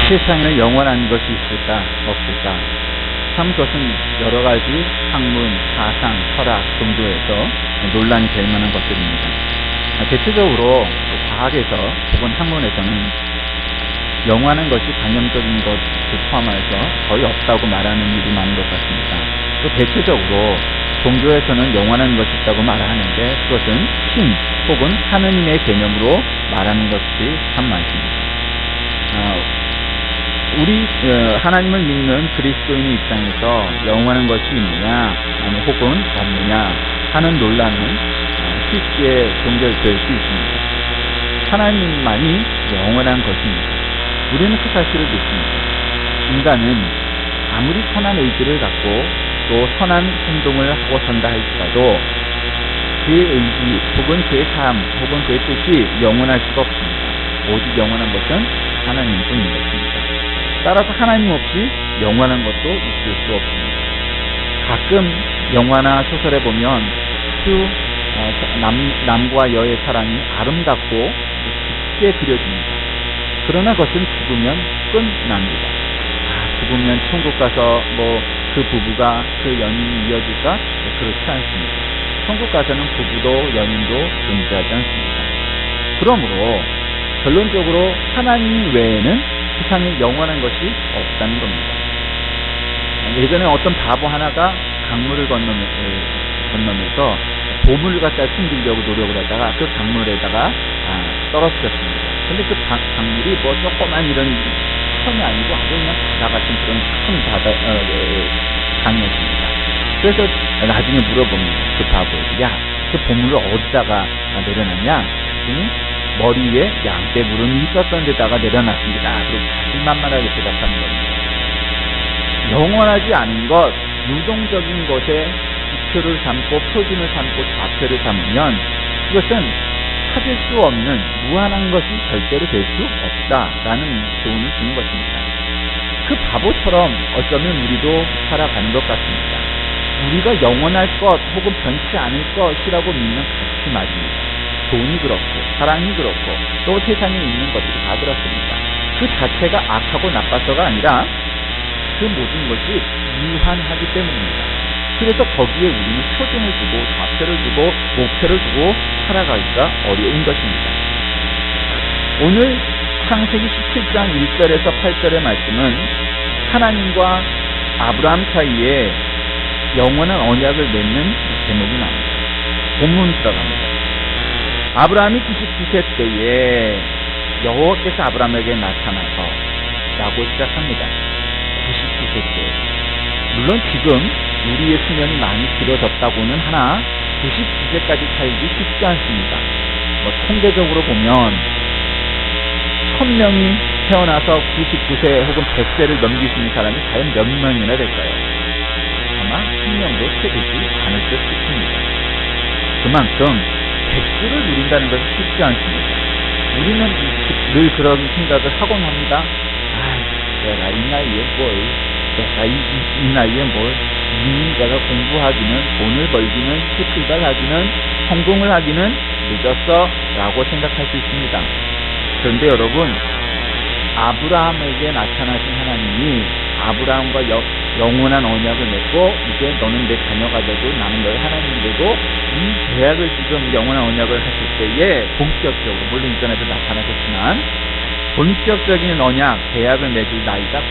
세상에는 영원한 것이 있을까 없을까? 참 그것은 여러 가지 학문, 사상, 철학, 종교에서 논란이 될 만한 것들입니다. 대체적으로 과학에서 혹은 학문에서는 영원한 것이 관념적인 것을 포함해서 거의 없다고 말하는 일이 많은 것 같습니다. 또 대체적으로 종교에서는 영원한 것이 있다고 말하는데 그것은 신 혹은 하느님의 개념으로 말하는 것들이 참 많습니다. 우리 하나님을 믿는 그리스도인의 입장에서 영원한 것이 있느냐 아니 혹은 없느냐 하는 논란은 쉽게 종결될 수 있습니다. 하나님만이 영원한 것입니다. 우리는 그 사실을 믿습니다. 인간은 아무리 선한 의지를 갖고 또 선한 행동을 하고 선다 할지라도 그의 의지 혹은 그의 삶 혹은 그의 뜻이 영원할 수가 없습니다. 오직 영원한 것은 하나님뿐인 것입니다. 따라서 하나님 없이 영원한 것도 있을 수 없습니다. 가끔 영화나 소설에 보면 아주 남과 여의 사랑이 아름답고 깊게 그려집니다. 그러나 그것은 죽으면 끝납니다. 죽으면 천국 가서 그 부부가 그 연인이 이어질까? 그렇지 않습니다. 천국 가서는 부부도 연인도 존재하지 않습니다. 그러므로 결론적으로 하나님 외에는 세상에 영원한 것이 없다는 겁니다. 예전에 어떤 바보 하나가 강물을 건너면서 보물을 갖다 숨기려고 노력을 하다가 그 강물에다가 떨어뜨렸습니다. 근데 그 강물이 조그만 이런 천이 아니고 아주 그냥 바다 같은 그런 큰 강이었습니다. 그래서 나중에 물어봅니다. 그 바보에게, 야, 그 보물을 어디다가 내려놨냐? 그랬더니 머리 위에 양떼 물음이 있었던 데다가 내려놨습니다. 그리고 자신만만하게 대답하는 겁니다. 영원하지 않은 것, 유동적인 것에 지표를 삼고 표준을 삼고 좌표를 삼으면 그것은 찾을 수 없는 무한한 것이 절대로 될 수 없다라는 교훈을 주는 것입니다. 그 바보처럼 어쩌면 우리도 살아가는 것 같습니다. 우리가 영원할 것 혹은 변치 않을 것이라고 믿는 가치 말입니다. 돈이 그렇고 사랑이 그렇고 또 세상에 있는 것들이 다 그렇습니다. 그 자체가 악하고 나빠서가 아니라 그 모든 것이 유한하기 때문입니다. 그래서 거기에 우리는 표준을 두고 좌표를 두고 목표를 두고 살아가기가 어려운 것입니다. 오늘 창세기 17장 1절에서 8절의 말씀은 하나님과 아브라함 사이에 영원한 언약을 맺는 제목이 나옵니다. 본문 들어갑니다. 아브라함이 99세 때에 여호와께서 아브라함에게 나타나서 라고 시작합니다. 99세 때. 물론 지금 우리의 수명이 많이 길어졌다고는 하나 99세까지 살기 쉽지 않습니다. 통계적으로 보면 1000명이 태어나서 99세 혹은 100세를 넘길 수 있는 사람이 과연 몇 명이나 될까요? 아마 10명도 채 되지 않을 듯 싶습니다. 그만큼 백수를 누린다는 것은 쉽지 않습니다. 우리는 늘 그런 생각을 하곤 합니다. 내가 이 나이에 내가 이 나이에 이미 내가 공부하기는, 돈을 벌기는, 출발하기는, 성공을 하기는 늦었어 라고 생각할 수 있습니다. 그런데 여러분, 아브라함에게 나타나신 하나님이 아브라함과 영원한 언약을 맺고 이제 너는 내 자녀가 되고 나는 너의 하나님이 되고 이 계약을 지금 영원한 언약을 하실 때에 본격적으로, 물론 이전에도 나타나셨지만 본격적인 언약, 계약을 맺을 나이가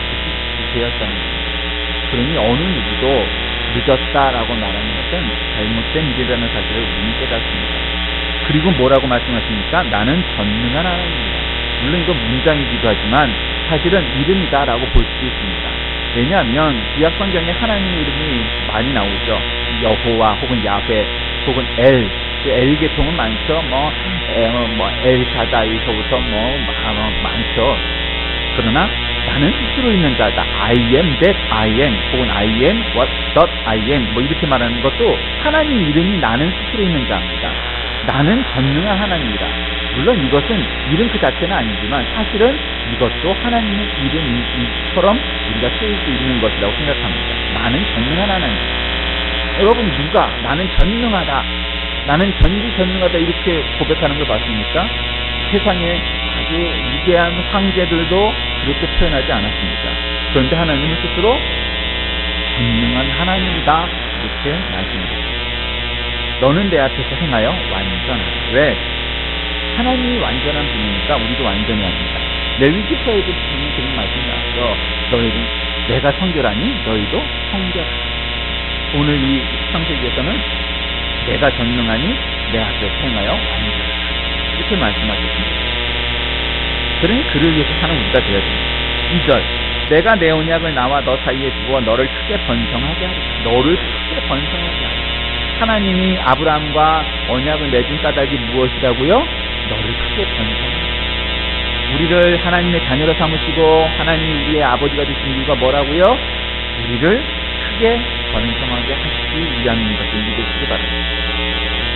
99세였다는 겁니다. 그러니 어느 누구도 늦었다라고 말하는 것은 잘못된 일이라는 사실을 우리는 깨닫습니다. 그리고 뭐라고 말씀하십니까? 나는 전능한 하나님입니다. 물론 이건 문장이기도 하지만 사실은 이름이다라고 볼 수도 있습니다. 왜냐하면 구약 성경에 하나님의 이름이 많이 나오죠. 여호와 혹은 야훼 혹은 엘, 그 엘 계통은 많죠. 엘 샤다이서부터 많죠. 그러나 나는 스스로 있는 자다. I am that I am 혹은 I am what that I am 이렇게 말하는 것도 하나님 이름이 나는 스스로 있는 자입니다. 나는 전능한 하나님이다. 물론 이것은 이름 그 자체는 아니지만 사실은 이것도 하나님의 이름처럼 우리가 쓰일 수 있는 것이라고 생각합니다. 나는 전능한 하나님. 여러분 누가 나는 전능하다, 나는 전지전능하다 이렇게 고백하는 걸 봤습니까? 세상에 아주 위대한 황제들도 그렇게 표현하지 않았습니까? 그런데 하나님은 스스로 전능한 하나님이다 이렇게 말씀하셨습니다. 너는 내 앞에서 행하여 완전하라. 왜? 하나님이 완전한 분이니까 우리도 완전히 합니다. 레위기서에도 분명히 그런 말씀이 나와서 너희는 내가 성결하니 너희도 성결하라. 오늘 이 창세기에서는 내가 전능하니 내 앞에서 행하여 완전하라. 이렇게 말씀하셨습니다. 그러니 그를 위해서 사는 우리가 되어야 됩니다. 2절 내가 내 언약을 나와 너 사이에 두어 너를 크게 번성하게 하리라. 너를 크게 번성하게 하리라. 하나님이 아브라함과 언약을 맺은 까닭이 무엇이라고요? 너를 크게 번성하게. 우리를 하나님의 자녀로 삼으시고 하나님이 우리의 아버지가 되신 이유가 뭐라고요? 우리를 크게 번성하게 하시기 위함인 것을 믿으시기 바랍니다.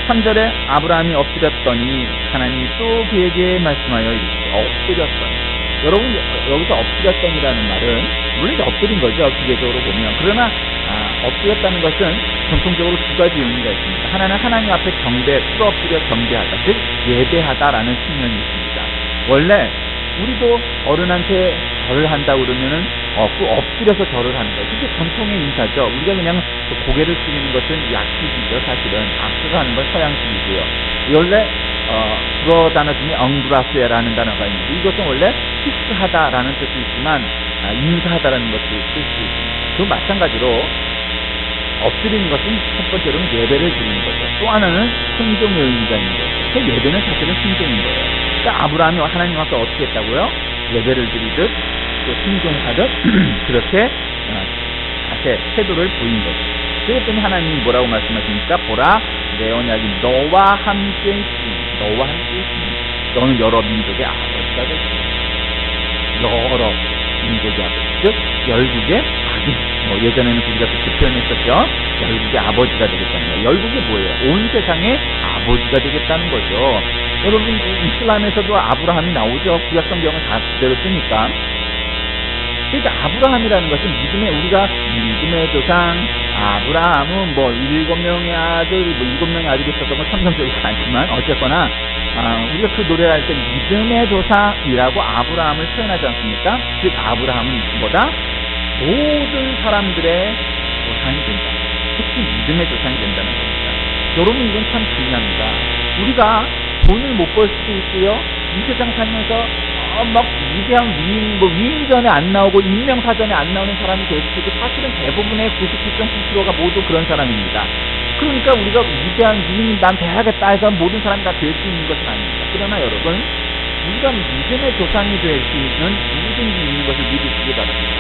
3절에 아브라함이 엎드렸더니 하나님이 또 그에게 말씀하여 이르시되 엎드렸더니. 여러분 여기서 엎드렸더니라는 말은 물론 이제 엎드린 거죠. 기계적으로 보면. 그러나 엎드렸다는 것은 전통적으로 두 가지 의미가 있습니다. 하나는 하나님 앞에 경배, 엎드려 경배하다, 즉 예배하다라는 측면이 있습니다. 원래 우리도 어른한테 절을 한다고 그러면은 엎드려서 절을 하는 거예요. 그게 전통의 인사죠. 우리가 그냥 고개를 숙이는 것은 약식이죠. 사실은 악수를 하는 건 서양식이고요. 원래 불어 단어 중에 엉브라스에라는 단어가 있는데 이것은 원래 키스하다라는 뜻도 있지만 인사하다라는 것도 쓸 수 있습니다. 그 마찬가지로 엎드리는 것은 첫 번째로는 예배를 드리는 거죠. 또 하나는 순종의 의미가 있는 거죠. 그 예배는 사실은 순종인 거예요. 그러니까 아브라함이 하나님 앞에 어떻게 했다고요? 예배를 드리듯 또 순종하듯 그렇게 태도를 보인 거죠. 그랬더니 하나님이 뭐라고 말씀하십니까? 보라 내 언약이 너와 함께 있으니 너와 함께 있으니 너는 여러 민족의 아버지가 될 것이다. 여러 민족의 아버지, 즉 열국의 아기. 예전에는 우리가 그렇게 표현했었죠. 열국의 아버지가 되겠다는 거예요. 열국이 뭐예요? 온 세상의 아버지가 되겠다는 거죠. 여러분 이슬람에서도 아브라함이 나오죠. 구약 성경을 다 그대로 쓰니까. 그러니까 아브라함이라는 것은 우리가 믿음의 조상 아브라함은 7명의 아들, 7명의 아들이 있었던 건 천성적이지 않지만 어쨌거나 우리가 그 노래를 할 때 믿음의 조상이라고 아브라함을 표현하지 않습니까? 즉 아브라함은 뭐다? 모든 사람들의 조상이 된다. 특히 믿음의 조상이 된다는 겁니다. 여러분 이건 참 중요합니다. 우리가 돈을 못 벌 수도 있고요. 이 세상 살면서 막 위대한 위인전에 안 나오고 인명사전에 안 나오는 사람이 될 수도 있고 사실은 대부분의 99.9%가 모두 그런 사람입니다. 그러니까 우리가 위대한 위인이 난 돼야겠다 해서 모든 사람이 다 될 수 있는 것은 아닙니다. 그러나 여러분 우리가 믿음의 조상이 될 수 있는 누구든지 있는 것을 믿으시기 바랍니다.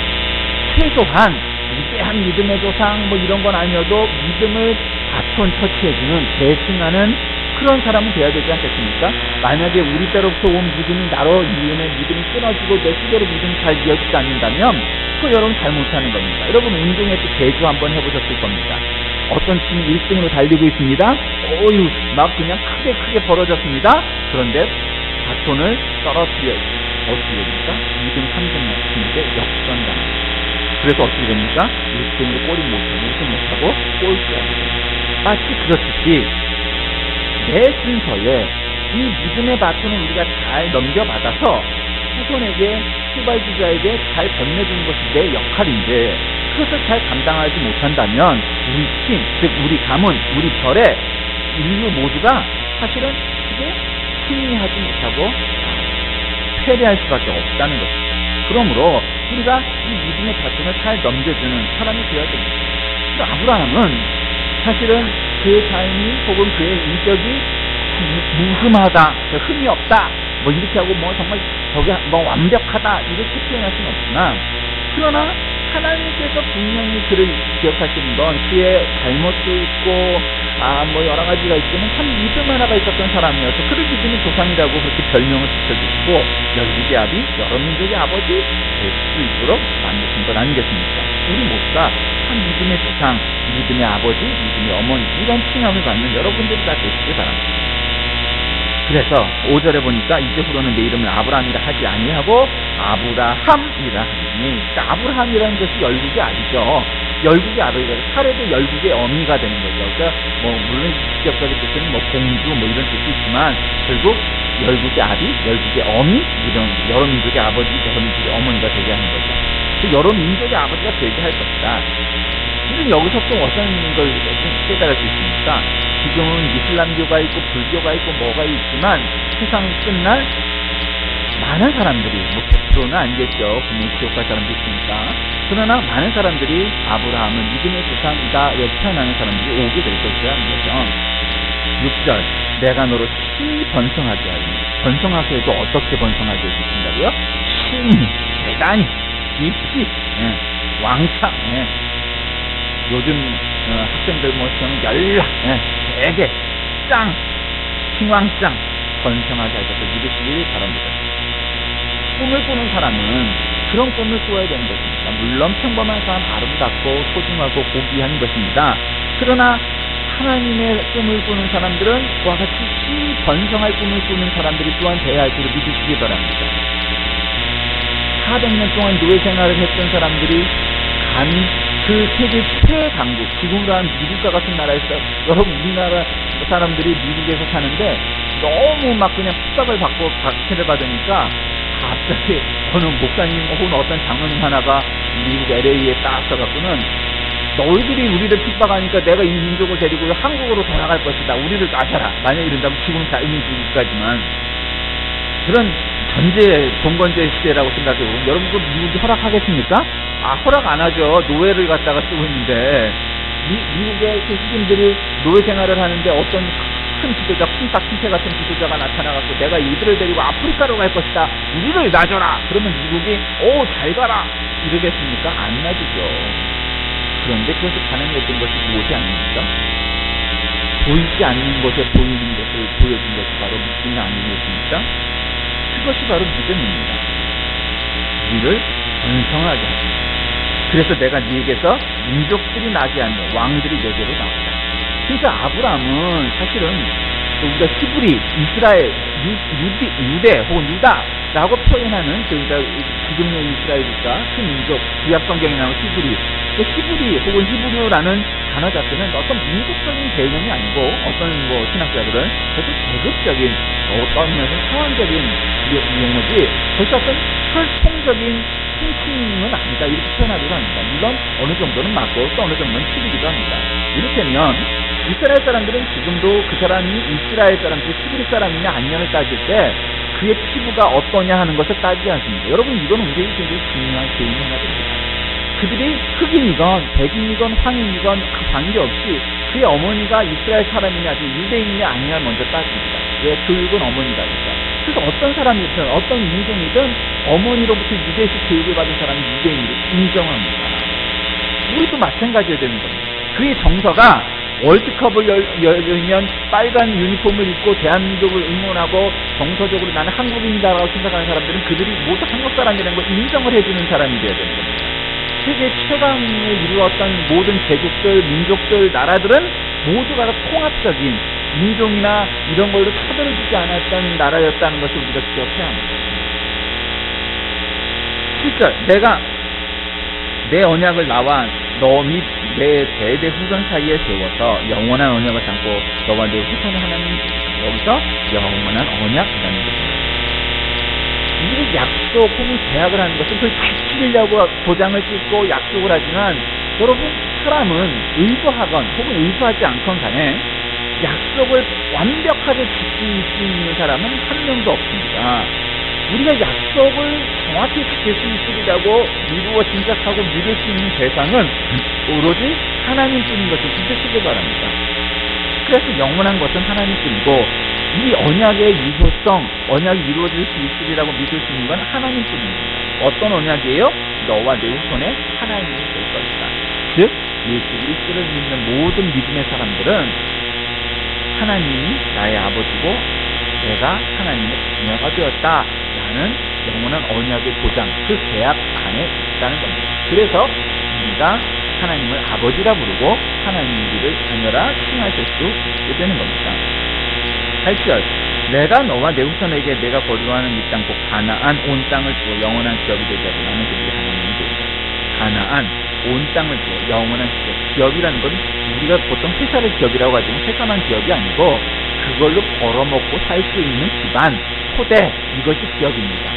최소한 위대한 믿음의 조상 이런 건 아니어도 믿음을 바톤 터치해주는 계승하는 그런 사람은 돼야 되지 않겠습니까? 만약에 우리 때로부터 온 믿음이 나로 인해 믿음이 끊어지고 내 뜻대로 믿음이 잘 이어지지 않는다면 그거 여러분 잘못하는 겁니다. 여러분 운동회 때 제주 한번 해보셨을 겁니다. 어떤 팀이 1등으로 달리고 있습니다. 막 그냥 크게 벌어졌습니다. 그런데 바톤을 떨어뜨려 어떻게 됩니까? 2등 3등 팀인데 역전당합니다. 그래서 어떻게 됩니까? 1등으로 골이 못하고 우승 못하고 꼴찌가 됩니다. 마치 그렇듯이 내 순서에 이 믿음의 바톤을 우리가 잘 넘겨받아서 후손에게 후발주자에게 잘 건네주는 것이 내 역할인데 그것을 잘 감당하지 못한다면 우리 팀, 즉 우리 가문, 우리 절의 인류 모두가 사실은 크게 승리하지 못하고 패배할 수밖에 없다는 것입니다. 그러므로 우리가 이 믿음의 바톤을 잘 넘겨주는 사람이 되어야 됩니다. 아브라함은 사실은 그의 삶이 혹은 그의 인격이 무흠하다, 흠이 없다, 이렇게 하고 정말 저게 완벽하다 이렇게 표현할 수는 없지만 그러나 하나님께서 분명히 그를 기억하시는 건 그의 잘못도 있고 여러 가지가 있지만 참 믿음 하나가 있었던 사람이어서 그를 믿음의 조상이라고 그렇게 별명을 붙여주시고 열국의 아비, 여러 민족의 아버지 될 수 있도록 만드신 것 아니겠습니까? 우리 모두가 참 믿음의 조상, 믿음의 아버지, 믿음의 어머니 이런 칭함을 받는 여러분들이 다 되시길 바랍니다. 그래서 5절에 보니까 이제후로는 내 이름을 아브라함이라 하지 아니하고 아브라함이라 하니, 그러니까 아브라함이라는 것이 열국의 아비죠. 열국의 아버지가 사례도 열국의 어미가 되는 거죠. 그러니까 뭐 물론 직접적인 뜻은 뭐 공주 뭐 이런 뜻이 있지만 결국 열국의 아비, 열국의 어미 이런 여러 민족의 아버지, 여러 민족의 어머니가 되게 하는 거죠. 그 여러 민족의 아버지가 되게 할 것이다. 우리는 여기서 또 어떤 걸 깨달을 수 있습니까? 지금은 이슬람교가 있고 불교가 있고 뭐가 있지만 세상 끝날 많은 사람들이 뭐 100%는 아니겠죠. 분명히 지옥 갈 사람도 있으니까. 그러나 많은 사람들이 아브라함은 믿음의 조상이다 여기 태어나는 사람들이 오게 될 것이라는 거죠. 6절 내가 너로 심히 번성하게 하리니 번성하게 해도 어떻게 번성하게 해주신다고요? 심히 대단히 깊이 왕창 요즘 학생들 뭐 시험 연락 되게 짱 칭왕짱 번성하게 하셔서 믿으시길 바랍니다. 꿈을 꾸는 사람은 그런 꿈을 꾸어야 되는 것입니다. 물론 평범한 사람 아름답고 소중하고 고귀한 것입니다. 그러나 하나님의 꿈을 꾸는 사람들은 그와 같이 심히 번성할 꿈을 꾸는 사람들이 또한 돼야 할 줄을 믿으시기 바랍니다. 400년 동안 노예 생활을 했던 사람들이 간 그 세계 최강국, 지금으로 한 미국과 같은 나라에서 여러분 우리나라 사람들이 미국에서 사는데 너무 막 그냥 핍박을 받고 박해를 받으니까 갑자기 어느 목사님 혹은 어떤 장로님 하나가 미국 LA에 딱 서갖고는 너희들이 우리를 핍박하니까 내가 이 민족을 데리고 한국으로 돌아갈 것이다. 우리를 놔줘라. 만약 이런다면 지금은 자유민 미국까지만 그런 동건제 시대라고 생각해보면 여러분 그 미국이 허락하겠습니까? 허락 안 하죠. 노예를 갖다가 쓰고 있는데 미국의 흑인들이 노예 생활을 하는데 어떤 큰 지도자, 쿵탁킹태 같은 지도자가 나타나갖고 내가 이들을 데리고 아프리카로 갈 것이다. 우리를 놔줘라. 그러면 미국이 잘 가라. 이러겠습니까? 안 놔주죠. 그런데 그것을 가능했던 것이 무엇이 아닙니까? 보이지 않는 것에 보이는 것을 보여준 것이 바로 믿음이 아니겠습니까? 그것이 바로 믿음입니다. 우리를 번성하게 합니다. 그래서 내가 네게서 민족들이 나게 하며 왕들이 내게로 나온다. 그러니까 아브라함은 사실은 우리가 히브리, 이스라엘, 유대 혹은 유다라고 표현하는 그러니까 지금의 이스라엘과 그 민족, 구약 성경에 나오는 히브리 혹은 히브리어라는 단어 자체는 어떤 민족적인 개념이 아니고 어떤 신학자들은 그것도 계급적인 어떤 면에서 상황적인 용어지 그것이 어떤 혈통적인 통칭은 아니다 이렇게 표현하기도 합니다. 물론 어느 정도는 맞고 또 어느 정도는 틀리기도 합니다. 이를테면 이스라엘 사람들은 지금도 그 사람이 이스라엘 사람들 히브리 사람이냐 아니냐를 따질 때 그의 피부가 어떠냐 하는 것을 따지지 않습니다. 여러분 이건 굉장히 중요한 개인이 하나 됩니다. 그들이 흑인이건 백인이건 황인이건 그 관계없이 그의 어머니가 이스라엘 사람이냐 유대인이냐 아니냐 먼저 따집니다. 왜? 교육은 어머니가 있다. 그래서 어떤 사람이든 어떤 인종이든 어머니로부터 유대식 교육을 받은 사람이 유대인으로 인정합니다. 우리도 마찬가지여야 되는 겁니다. 그의 정서가 월드컵을 열면 빨간 유니폼을 입고 대한민국을 응원하고 정서적으로 나는 한국인이다라고 생각하는 사람들은 그들이 모두 한국 사람이라는 걸 인정을 해주는 사람이 되어야 되는 겁니다. 세계 최강을 이루었던 모든 제국들, 민족들, 나라들은 모두가 통합적인 인종이나 이런 걸로 차별해주지 않았던 나라였다는 것을 우리가 기억해야 합니다. 7절 내가 내 언약을 나와 너 및 내 대대 후손 사이에 세워서 영원한 언약을 삼고 너와 내 후손의 하나님 여기서 영원한 언약이라는 것입니다. 우리가 약속 혹은 계약을 하는 것은 그걸 지키려고 도장을 찍고 약속을 하지만 여러분 사람은 의도하건 혹은 의도하지 않건 간에 약속을 완벽하게 지킬 수 있는 사람은 한 명도 없습니다. 우리가 약속을 정확히 지킬 수 있으리라고 미루어 짐작하고 믿을 수 있는 대상은 오로지 하나님뿐인 것을 믿으시기 바랍니다. 그래서 영원한 것은 하나님뿐이고 이 언약의 유효성, 언약이 이루어질 수 있으리라고 믿을 수 있는 건 하나님뿐입니다. 어떤 언약이에요? 너와 내 후손의 하나님이 될 것이다. 즉 예수 그리스도를 믿는 모든 믿음의 사람들은 하나님이 나의 아버지고 내가 하나님의 자녀가 되었다라는 영원한 언약의 보장, 그 계약 안에 있다는 겁니다. 그래서 우리가 하나님을 아버지라 부르고 하나님이 우리를 자녀라 칭하실 수 있게 되는 겁니다. 8절 내가 너와 내 후손에게 내가 거주하는 이 땅 곧 가나안 온 땅을 주고 영원한 기업이 되게 하고 나는 그들의 하나님이 되리라. 가나안 온 땅을 주고 영원한 기업. 기업이라는 건 우리가 보통 회사를 기업이라고 하지만 회사만 기업이 아니고 그걸로 벌어먹고 살 수 있는 집안, 토대, 이것이 기업입니다.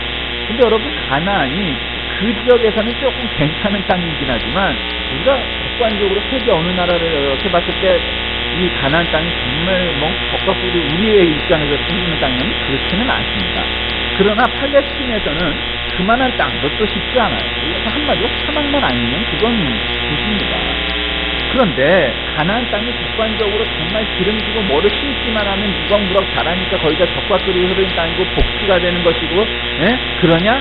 근데 여러분, 가나안이 그 지역에서는 조금 괜찮은 땅이긴 하지만 우리가 객관적으로 세계 어느 나라를 이렇게 봤을 때 이 가나안 땅이 정말 뭐 적극적으로 우리의 입장에서 생기는 땅이면 그렇지는 않습니다. 그러나 팔레스틴에서는 그만한 땅, 그것도 쉽지 않아요. 한마디로 사막만 아니면 그건 좋습니다. 그런데 가나안 땅이 객관적으로 정말 기름지고 뭐를 심기만 하면 무럭무럭 자라니까 거기가 젖과 꿀이 흐르는 땅이고 복지가 되는 것이고, 예? 그러냐?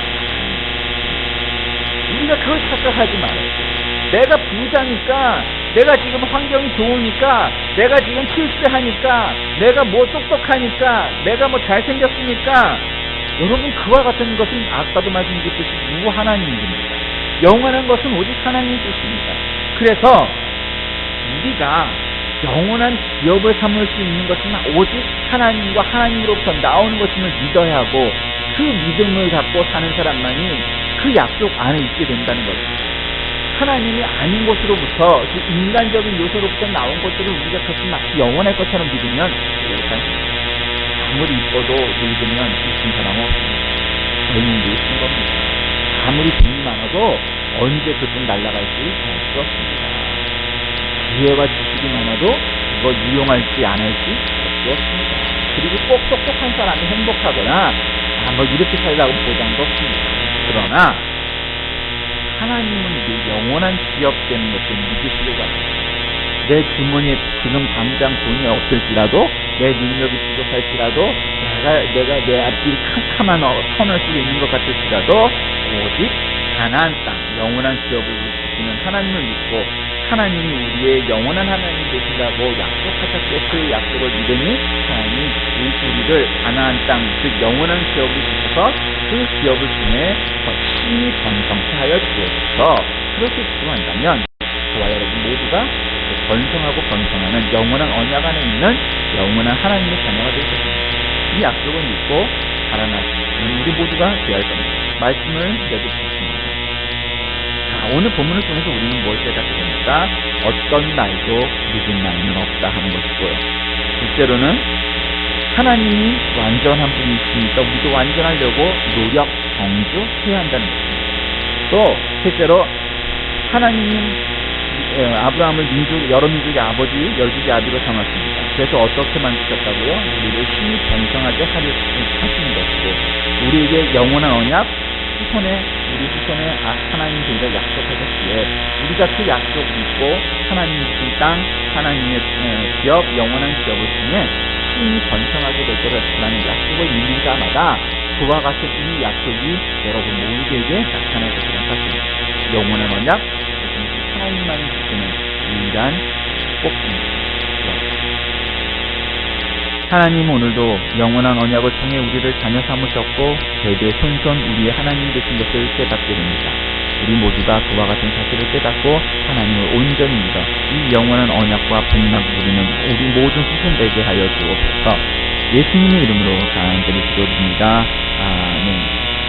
우리가 그걸 착각하지 말아요. 내가 부자니까, 내가 지금 환경이 좋으니까, 내가 지금 출세하니까, 내가 뭐 똑똑하니까, 내가 뭐 잘생겼으니까, 여러분, 그와 같은 것은 아까도 말씀드렸듯이 무하나님입니다. 영원한 것은 오직 하나님이 주십니다. 그래서 우리가 영원한 기업을 삼을 수 있는 것은 오직 하나님과 하나님으로부터 나오는 것임을 믿어야 하고, 그 믿음을 갖고 사는 사람만이 그 약속 안에 있게 된다는 것입니다. 하나님이 아닌 것으로부터, 그 인간적인 요소로부터 나온 것들을 우리가 그것이 마치 영원할 것처럼 믿으면 아무리 이뻐도 늙으면 이쁜 사람은 없습니다. 젊은 게 있는 겁니다. 아무리 돈이 많아도 언제 그돈 날아갈지 알 수 없습니다. 지혜와 지식이 많아도 그걸 유용할지 안 할지 알 수 없습니다. 그리고 꼭 똑똑한 사람이 행복하거나 뭐 이렇게 살라고 보장도 없습니다. 그러나 하나님은 이게 영원한 기업되는 것을 믿으시려고 합니다. 내 주머니에 지금 당장 돈이 없을지라도, 내 능력이 부족할지라도, 내가 내 앞길이 캄캄한 터널 속에 있는 것 같을지라도 오직 가나안 땅, 영원한 기업을 주시는 하나님을 믿고 하나님이 우리의 영원한 하나님이 되신다고 약속하셨기에 그 약속을 믿으니 하나님이 우리를 가나안 땅, 즉 영원한 기업을 주셔서 그 기업을 통해 심히 번성케 하여 주옵소서. 그렇게 기도한다면 저와 여러분 모두가 번성하고 번성하는 영원한 언약 안에 있는 영원한 하나님의 자녀가 될 것입니다. 이 약속을 믿고 살아나시는 우리 모두가 되어야 됩니다. 말씀을 내주시겠습니다. 자, 오늘 본문을 통해서 우리는 뭘 깨닫게 됩니까? 어떤 날도 늦은 날은 없다 하는 것이고요. 둘째로는 하나님이 완전한 분이시니까 우리도 완전하려고 노력, 경주해야 한다는 것입니다. 또 셋째로 하나님이 아브라함을 여러 민족의 아버지, 열국의 아비로 삼았습니다. 그래서 어떻게 만드셨다고요? 우리를 심히 번성하게 하시는 것이고, 우리에게 영원한 언약, 우리 후손에 하나님 되리라 약속하셨기에 우리가 그 약속 믿고 하나님이 주신 땅, 하나님의 기업, 영원한 기업을 통해 심히 번성하게 될 것이라는 약속을 믿는 자마다 그와 같은 이 약속이 여러분 모두에게 나타날 것이라는 사실입니다. 영원한 언약, 하나님만이 주시는 유일한 축복입니다. 하나님 오늘도 영원한 언약을 통해 우리를 자녀 삼으셨고 대대 손손 우리의 하나님이 되신 것을 깨닫게 됩니다. 우리 모두가 그와 같은 사실을 깨닫고 하나님을 온전히 믿어 이 영원한 언약과 복락 누리는 우리 모든 후손 되게 하여 주옵소서. 예수님의 이름으로 간절히 기도드립니다. 아멘.